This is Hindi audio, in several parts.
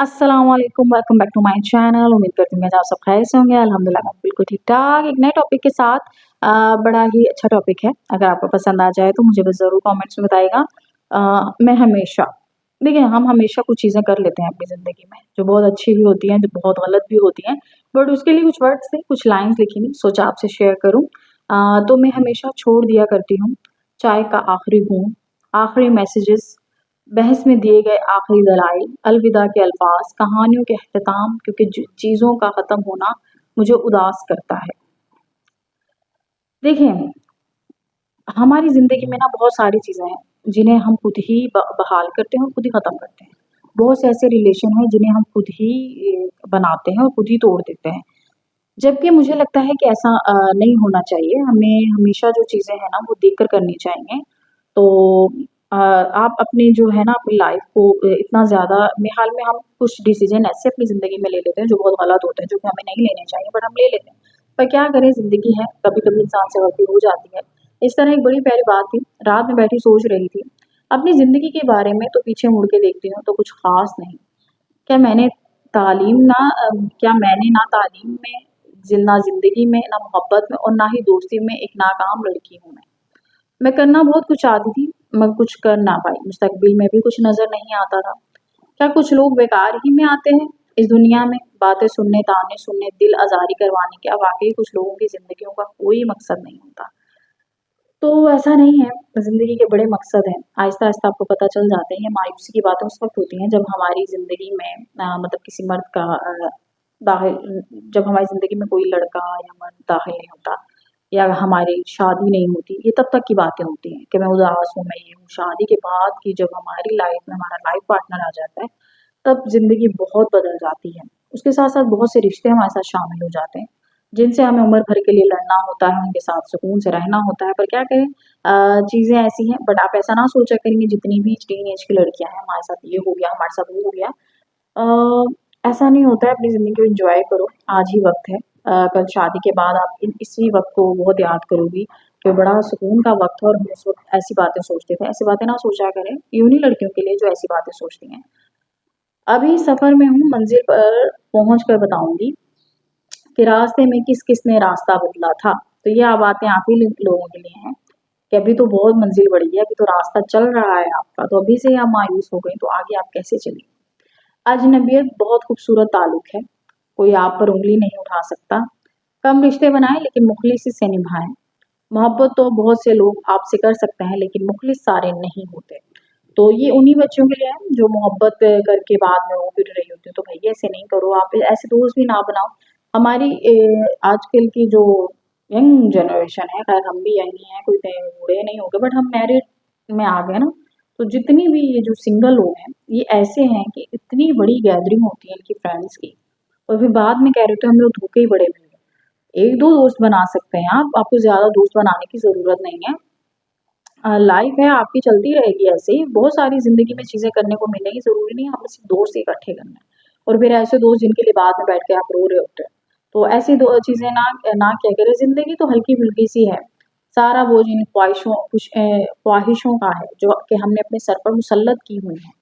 अस्सलाम वालेकुम, welcome back to my channel. उम्मीद करती हूँ कि आप सब खैर से होंगे। अल्हम्दुलिल्लाह मैं बिल्कुल ठीक-ठाक। एक नए टॉपिक के साथ बड़ा ही अच्छा टॉपिक है। अगर आपको पसंद आ जाए तो मुझे बस ज़रूर कमेंट्स में बताइएगा। मैं हमेशा देखिए हम हमेशा कुछ चीज़ें कर लेते हैं अपनी ज़िंदगी में, जो बहुत अच्छी भी होती हैं, जो बहुत गलत भी होती हैं। बट उसके लिए कुछ वर्ड्स थे, कुछ लाइन्स लिखी थी, सोचा आपसे शेयर करूँ। तो मैं हमेशा छोड़ दिया करती हूँ, चाय का आखिरी घूँट, आखिरी मैसेजेस, बहस में दिए गए आखिरी दलाइल, अलविदा के अल्फाज, कहानियों के अख्ताम, क्योंकि चीज़ों का ख़त्म होना मुझे उदास करता है। देखिए, हमारी ज़िंदगी में ना बहुत सारी चीज़ें हैं, जिन्हें हम खुद ही बहाल करते हैं और खुद ही ख़त्म करते हैं। बहुत से ऐसे रिलेशन हैं जिन्हें हम खुद ही बनाते हैं और खुद ही तोड़ देते हैं। जबकि मुझे लगता है कि ऐसा नहीं होना चाहिए। हमें हमेशा जो चीज़ें हैं ना वो देख कर करनी चाहिए। तो आप अपनी जो है ना अपनी लाइफ़ को इतना ज़्यादा हाल में हम कुछ डिसीज़न ऐसे अपनी ज़िंदगी में ले लेते हैं जो बहुत गलत होते हैं, जो कि हमें नहीं लेने चाहिए बट हम ले लेते हैं। पर क्या करें, ज़िंदगी है, कभी-कभी इंसान से गलती हो जाती है। इस तरह एक बड़ी प्यारी बात थी, रात में बैठी सोच रही थी, अपनी ज़िंदगी के बारे में तो पीछे मुड़ के देखती हूँ तो कुछ ख़ास नहीं। क्या मैंने क्या मैंने ना तालीम में, ना ज़िंदगी में, ना मोहब्बत में और ना ही दोस्ती में एक नाकाम लड़की हूँ मैं। मैं करना बहुत कुछ चाहती थी, मगर कुछ कर ना पाई। मुस्तकबिल में भी कुछ नज़र नहीं आता था। क्या कुछ लोग बेकार ही में आते हैं इस दुनिया में? बातें सुनने, ताने सुनने, दिल आज़ारी करवाने, क्या वाक़ई कुछ लोगों की ज़िंदगियों का कोई मकसद नहीं होता? तो ऐसा नहीं है, ज़िंदगी के बड़े मकसद हैं। आहिस्ता-आहिस्ता आपको पता चल जाते हैं। ये मायूसी की बातें उस वक़्त होती हैं जब हमारी ज़िंदगी में मतलब किसी मर्द का दाखिल जब हमारी ज़िंदगी में कोई लड़का या मर्द दाखिल नहीं होता या हमारी शादी नहीं होती। ये तब तक की बातें होती हैं कि मैं उदास हूँ, मैं ये हूँ। शादी के बाद की जब हमारी लाइफ़ में हमारा लाइफ़ पार्टनर आ जाता है, तब ज़िंदगी बहुत बदल जाती है। उसके साथ-साथ बहुत से रिश्ते हमारे साथ शामिल हो जाते हैं, जिनसे हमें उम्र भर के लिए लड़ना होता है, उनके साथ सुकून से रहना होता है। पर क्या करें, चीज़ें ऐसी हैं। बट आप ऐसा ना सोचा करेंगे, जितनी भी टीनेज की लड़कियाँ हैं, हमारे साथ ये हो गया, हमारे साथ वो हो गया। ऐसा नहीं होता है, अपनी ज़िंदगी को एन्जॉय करो, आज ही वक़्त है। कल शादी के बाद आप इसी वक़्त को बहुत याद करोगी कि बड़ा सुकून का वक़्त था और हम उस वक़्त ऐसी बातें सोचते थे। ऐसी बातें ना सोचा करें, ये उन्हीं लड़कियों के लिए जो ऐसी बातें सोचती हैं। अभी सफ़र में हूँ, मंज़िल पर पहुँच कर बताऊँगी कि रास्ते में किस-किस ने रास्ता बदला था। तो ये बातें आप ही लोगों के लिए हैं कि अभी तो बहुत मंज़िल बढ़ी है, अभी तो रास्ता चल रहा है आपका, तो अभी से आप मायूस हो गई, तो आगे आप कैसे चलेंगी? अजनबियत बहुत खूबसूरत ताल्लुक है, कोई आप पर उँगली नहीं उठा सकता। कम रिश्ते बनाएँ लेकिन मुख़लिसी से निभाएँ। मोहब्बत तो बहुत से लोग आपसे कर सकते हैं लेकिन मुख़लिस सारे नहीं होते। तो ये उन्हीं बच्चों के लिए है जो मोहब्बत करके बाद में रो पिट रही होती है। तो भैया ऐसे नहीं करो, आप ऐसे दोस्त भी ना बनाओ। हमारी आजकल की जो यंग जनरेशन है, ख़ैर हम भी यंग ही हैं, कोई इतने बूढ़े नहीं हो गए बट हम मैरिड में आ गए ना, तो जितनी भी ये जो सिंगल लोग हैं, ये ऐसे हैं कि इतनी बड़ी गैदरिंग होती है इनकी फ्रेंड्स की और फिर बाद में कह रहे होते हैं हम लोग धोखे ही बड़े मिल गए। 1-2 दोस्त बना सकते हैं आप, आपको ज़्यादा दोस्त बनाने की ज़रूरत नहीं है। लाइफ है आपकी, चलती रहेगी ऐसे ही। बहुत सारी ज़िंदगी में चीज़ें करने को मिलेंगी, ज़रूरी नहीं है आपने सिर्फ़ दोस्त ही इकट्ठे करने हैं। और फिर ऐसे दोस्त जिनके लिए बाद में बैठ के आप रो रहे होते हैं। तो ऐसी दो चीज़ें ना ना किया करें, ज़िंदगी तो हल्की-फुल्की सी है। सारा बोझ इन ख्वाहिशों का है जो कि हमने अपने सर पर मुसल्लत की हुई हैं।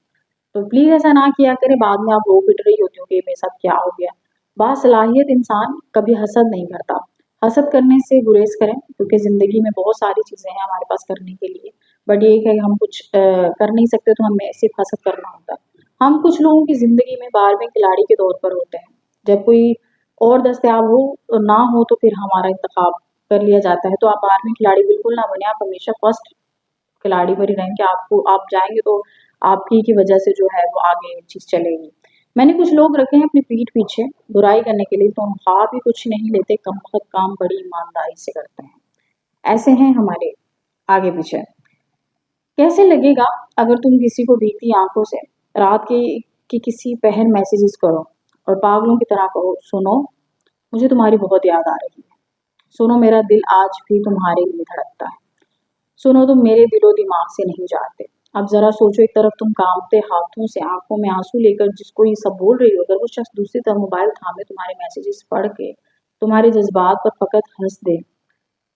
तो प्लीज़ ऐसा ना किया करें, बाद में आप रो पिट रही होती हो कि मेरे साथ क्या हो गया। बासलाहियत इंसान कभी हसद नहीं करता। हसद करने से गुरेज़ करें क्योंकि ज़िंदगी में बहुत सारी चीज़ें हैं हमारे पास करने के लिए। बट ये है कि हम कुछ कर नहीं सकते तो हमें सिर्फ़ हसद करना होता है। हम कुछ लोगों की ज़िंदगी में 12वें खिलाड़ी के तौर पर होते हैं। जब कोई और दस्तयाब हो ना हो तो फिर हमारा इंतखाब कर लिया जाता है। तो आप 12वें खिलाड़ी बिल्कुल ना बनें, आप हमेशा फर्स्ट खिलाड़ी पर ही रहें कि आपको आप जाएँगे तो आप ही की वजह से जो है वो आगे चीज़ चलेगी। मैंने कुछ लोग रखे हैं अपनी पीठ पीछे बुराई करने के लिए, तो हम खा भी कुछ नहीं लेते, कम-वक़्त काम बड़ी ईमानदारी से करते हैं। ऐसे हैं हमारे आगे पीछे। कैसे लगेगा अगर तुम किसी को भीगती आँखों से रात की किसी पहर मैसेजेस करो और पागलों की तरह कहो, सुनो मुझे तुम्हारी बहुत याद आ रही है। सुनो मेरा दिल आज भी तुम्हारे लिए धड़कता है। सुनो तुम मेरे दिलो-दिमाग से नहीं जाते। अब ज़रा सोचो, एक तरफ तुम काँपते हाथों से आँखों में आँसू लेकर जिसको ये सब बोल रही हो, अगर वो शख़्स दूसरी तरफ मोबाइल थामे तुम्हारे मैसेजेस पढ़ के तुम्हारे जज़्बात पर फ़कत हँस दे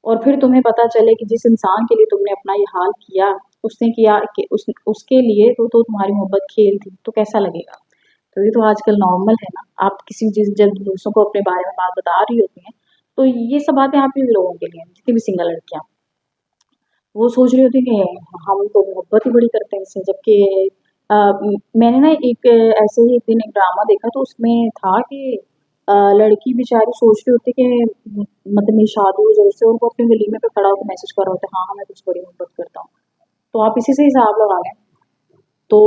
और फिर तुम्हें पता चले कि जिस इंसान के लिए तुमने अपना ये हाल किया, उसने किया कि उसके लिए तो तुम्हारी मोहब्बत खेल थी, तो कैसा लगेगा? तो ये तो आजकल नॉर्मल है ना। आप किसी चीज़ जब दूसरों को अपने बारे में बात बता रही होती हैं, तो ये सब बातें आप ही लोगों के लिए हैं, जितनी भी सिंगल लड़कियाँ, वो सोच रही होती कि हम तो मोहब्बत ही बड़ी करते हैं इससे, जबकि मैंने ना एक ऐसे ही एक दिन एक ड्रामा देखा, तो उसमें था कि लड़की बेचारी सोच रही होती कि मतलब मेरी शादी हो जाए उससे, उनको अपने वलीमे पे खड़ा होकर मैसेज कर रहा होता है, हाँ हाँ मैं तुझसे बड़ी मोहब्बत करता हूँ। तो आप इसी से हिसाब लगा लें। तो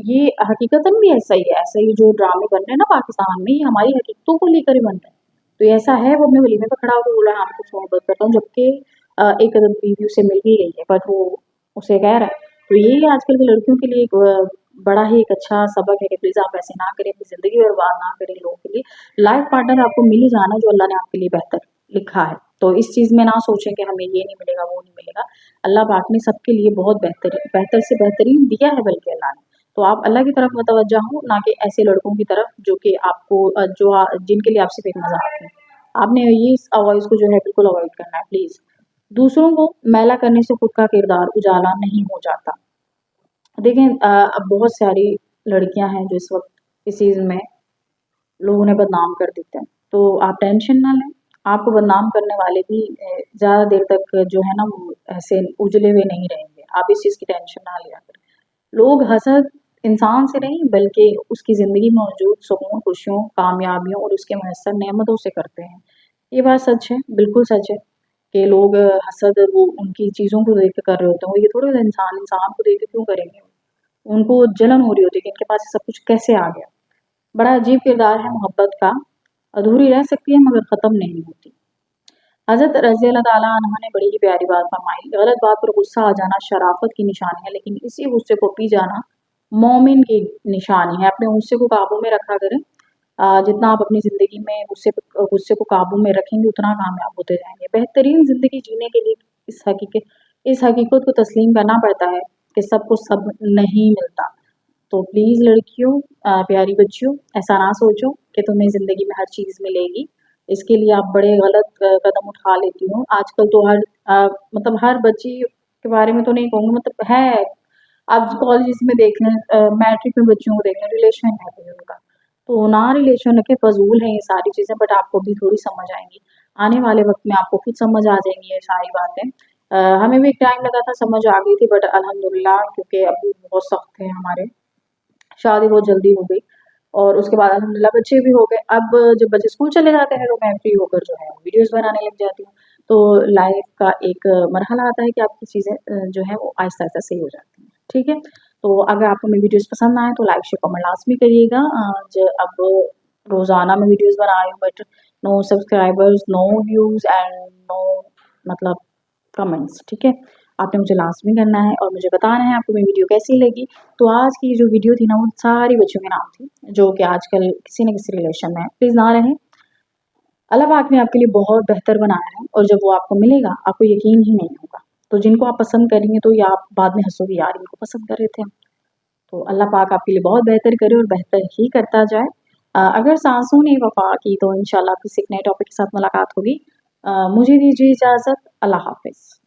ये हकीकतन भी ऐसा ही है, ऐसे ही जो ड्रामे बन रहे हैं ना पाकिस्तान में, ये हमारी हकीकतों को लेकर ही बन रहे हैं। तो ये ऐसा है, वो अपने वलीमे पे खड़ा होकर बोल रहा है हाँ मैं तुझसे मोहब्बत करता हूँ, जबकि एक अदद बीवी उसे मिल भी गई है, बट वो उसे कह रहा है। तो ये आजकल की लड़कियों के लिए एक बड़ा ही एक अच्छा सबक है कि प्लीज़ आप ऐसे ना करें, अपनी ज़िंदगी बर्बाद ना करें लोगों के लिए। लाइफ पार्टनर आपको मिल ही जाना जो अल्लाह ने आपके लिए बेहतर लिखा है। तो इस चीज़ में ना सोचें कि हमें ये नहीं मिलेगा, वो नहीं मिलेगा। अल्लाह पाक ने सबके लिए बहुत बेहतर से बेहतरीन दिया है बल्कि अल्लाह ने। तो आप अल्लाह की तरफ मुतवज्जा हों, ना कि ऐसे लड़कों की तरफ जो कि आपको जिनके लिए आप सिर्फ एक मज़ाक हैं। आपने ये इस वॉइस को जो है बिल्कुल अवॉइड करना है प्लीज़। दूसरों को मैला करने से खुद का किरदार उजाला नहीं हो जाता। देखें अब बहुत सारी लड़कियां हैं जो इस वक्त इस चीज़ में लोग उन्हें बदनाम कर देते हैं, तो आप टेंशन ना लें। आपको बदनाम करने वाले भी ज़्यादा देर तक जो है ना वो ऐसे उजले हुए नहीं रहेंगे। आप इस चीज़ की टेंशन ना लिया करें। लोग हसद इंसान से नहीं बल्कि उसकी ज़िंदगी में मौजूद सुकून, खुशियों, कामयाबियों और उसके मुयस्सर नेमतों से करते हैं। ये बात सच है, बिल्कुल सच है कि लोग हसद वो उनकी चीज़ों को देख के कर रहे होते हैं। वो ये थोड़ी होता है इंसान इंसान को देख के क्यों करेंगे? उनको जलन हो रही होती है कि इनके पास ये सब कुछ कैसे आ गया। बड़ा अजीब किरदार है मोहब्बत का, अधूरी रह सकती है मगर ख़त्म नहीं होती। हज़रत रज़ी अल्लाह ताला अन्हा ने बड़ी ही प्यारी बात फरमाई, गलत बात पर गुस्सा आ जाना शराफ़त की निशानी है, लेकिन इसी गुस्से को पी जाना मोमिन की निशानी है। अपने गुस्से को काबू में रखा करें। जितना आप अपनी ज़िंदगी में गुस्से को काबू में रखेंगे उतना कामयाब होते जाएँगे। बेहतरीन ज़िंदगी जीने के लिए इस हकीकत को तस्लीम करना पड़ता है कि सबको सब नहीं मिलता। तो प्लीज़ लड़कियों, प्यारी बच्चियों, ऐसा ना सोचो कि तुम्हें ज़िंदगी में हर चीज़ मिलेगी। इसके लिए आप बड़े गलत कदम उठा लेती हो। आजकल तो मतलब हर बच्ची के बारे में तो नहीं कहूँगी, मतलब है, आप कॉलेजेस में देख लें, मैट्रिक में बच्चियों को देख लें, रिलेशन है कोई उनका। तो ना रिलेशन रखें, फ़ज़ूल हैं ये सारी चीज़ें, बट आपको भी थोड़ी समझ आएँगी। आने वाले वक़्त में आपको खुद समझ आ जाएँगी ये सारी बातें। हमें भी एक टाइम लगा था, समझ आ गई थी, बट अल्हम्दुलिल्लाह क्योंकि अभी बहुत सख्त है हमारे, शादी बहुत जल्दी हो गई और उसके बाद अल्हम्दुलिल्लाह बच्चे भी हो गए। अब जब बच्चे स्कूल चले जाते हैं तो मैं फ्री होकर जो है वीडियोज़ बनाने लग जाती हूँ। तो लाइफ़ का एक मरहला आता है कि आपकी चीज़ें जो है वो आहिस्ता-आहिस्ता सही हो जाती हैं। ठीक है? तो अगर आपको मेरी वीडियोज़ पसंद आएँ तो लाइक, शेयर, कमेंट लाज़मी करिएगा। अब रोज़ाना मैं वीडियोज़ बना रही हूँ, but no subscribers, no views and no मतलब कमेंट्स, ठीक है? आपने मुझे लाज़मी करना है और मुझे बताना है आपको मेरी वीडियो कैसी लगी। तो आज की जो वीडियो थी ना वो सारी बच्चियों के नाम थी, जो कि आजकल किसी न किसी रिलेशन में है। प्लीज़ ना रहें। अल्लाह पाक ने आपके लिए बहुत बेहतर बनाया है और जब वो आपको मिलेगा आपको यकीन ही नहीं होगा। तो जिनको आप पसंद करेंगे तो या आप बाद में हँसोगे यार इनको पसंद कर रहे थे हम। तो अल्लाह पाक आपके लिए बहुत बेहतर करे और बेहतर ही करता जाए। अगर साँसों ने वफ़ा की तो इंशाल्लाह किसी एक नए टॉपिक के साथ मुलाकात होगी। मुझे दीजिए इजाज़त। अल्लाह हाफ़िज़।